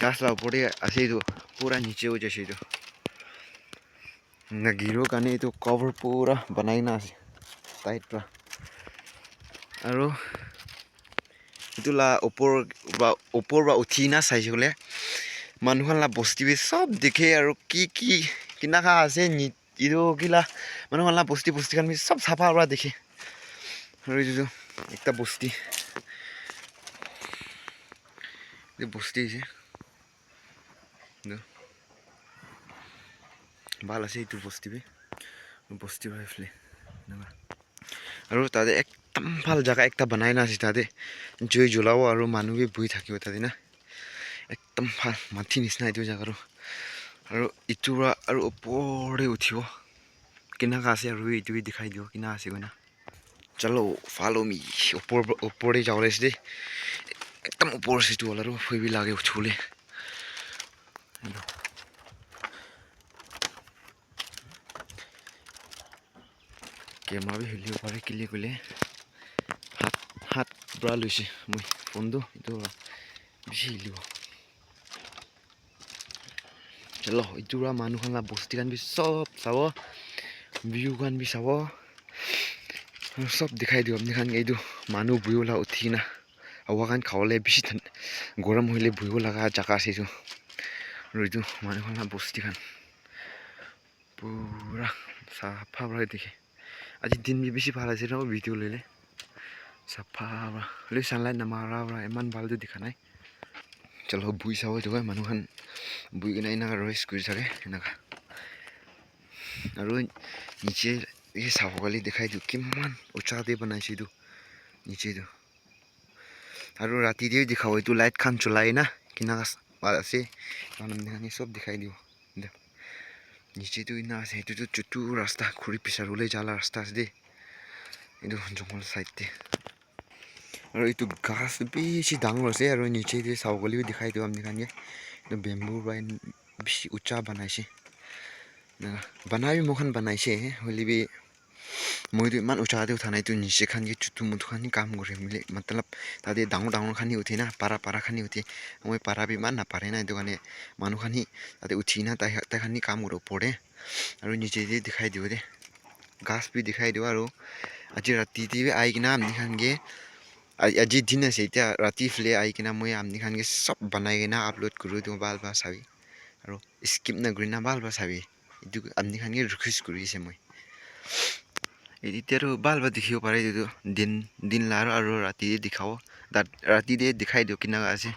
গাছ লা উপৰে আছে এইটো পুৰা নিচে হৈ যাইছে এইটো না গিৰৰ কাৰণে এইটো কভাৰ পুৰা বনাই না আছে টাইট পুৰা আৰু এইটো লা ওপৰ বা উঠি না চাইছে বোলে মানুহখন লা বস্তি সব দেখে আৰু কি কি কিনাকা আছে এইটো কিলা মানুহখন লা বস্তিখান সব চাফা পৰা দেখে আৰু এইটো একটা বস্তি বস্তি আছে ভাল আছে এইটো বস্তি ভাইফলে আৰু তাতে একদম ভাল জাগা একটা বনাই না আছে তাতে জুই জ্বলাব আৰু মানুহ বহি থাকিব তাতে না একদম ভাল মাটি নিচিনা এইটো জাগাটো আৰু ইটো আৰু ওপৰতে উঠিব কেনেকা আছে আৰু এইটো দেখাই দিও কিনা আছে গৈ না চলো ফলো মি ऊपर जाओ रे दे एकदम ऊपर से तो वाला कोई भी लागे उछले कैमरा भी हिलियो पारे किले किले हाथ ब्रा लुइसे মই फोन इतो बेसि हिलियो चलो इतुरा मानु खान बस्ती खान भी सब चाबो व्यू खान भी चाबो सब दिखाई दियो अपनी खान एदु मानु बुइला उठिना हावा खान खावले बेसि गरम होइले बुइबो लगा जगह আছে जो रइदु मानु खान बस्ती खान पूरा साफा भरा देखे आज दिन भी बेसि ভাল আছে रो भिडिओ लेले साफा ले सनलाइट नमारा इमान ভাল जो दिखा নাই चलो बुइ साबो जो मानु खान बुइ गना इना रेस्ट কৰি থাকে इनाका আৰু নিচে এই সাবগালি দেখাই দিও কিমান উচ্চা দে বনাইছে ইটো নিচে দিও আৰু ৰাতি দিয়ে দেখাও ইটো লাইট খান চলাই না কিনা আছে মানে সব দেখাই দিও নিচে তো ইনা আছে ইটো চুটু রাস্তা খুৰি পিছাৰলে जाला ৰাস্তা আছে দে ইটো জঙ্গল সাইডতে আৰু ইটো গাছ বেছি ডাঙৰ আছে আৰু নিচে দিয়ে সাবগালি দেখাই দিও আমনি খান ইটো বেম্বু বাই বেছি উচ্চা বনাইছে बनाई मोखन बनाइसे होलिबे मोइदु मान उचादे उठानाय तु निसे खान के चुतु मुथु खान काम गरे मिले मतलब तादे डांग खानी उठी ना पारा खानी उठी मोय पारा भी मान ना पारे ना दुकाने मानु खानी तादे उठी ना ता खानी काम गरो पड़े और निचे दे दिखाई दियो दे घास भी दिखाई दियो और आज राती दे आई किना आमनी खान के आज दिन से इता राती फ्ले आई किना मोय आमनी खान के सब बनाई किना अपलोड करू दो बाल बा साबी और स्किप ना ग्रीना बाल बा साबी इदु आमनी खान के रिक्वेस्ट करिसे মই एडिटर बाल बा देखियो पारे दिन लारो और राती देखाओ राती दे दिखाई दियो किना আছে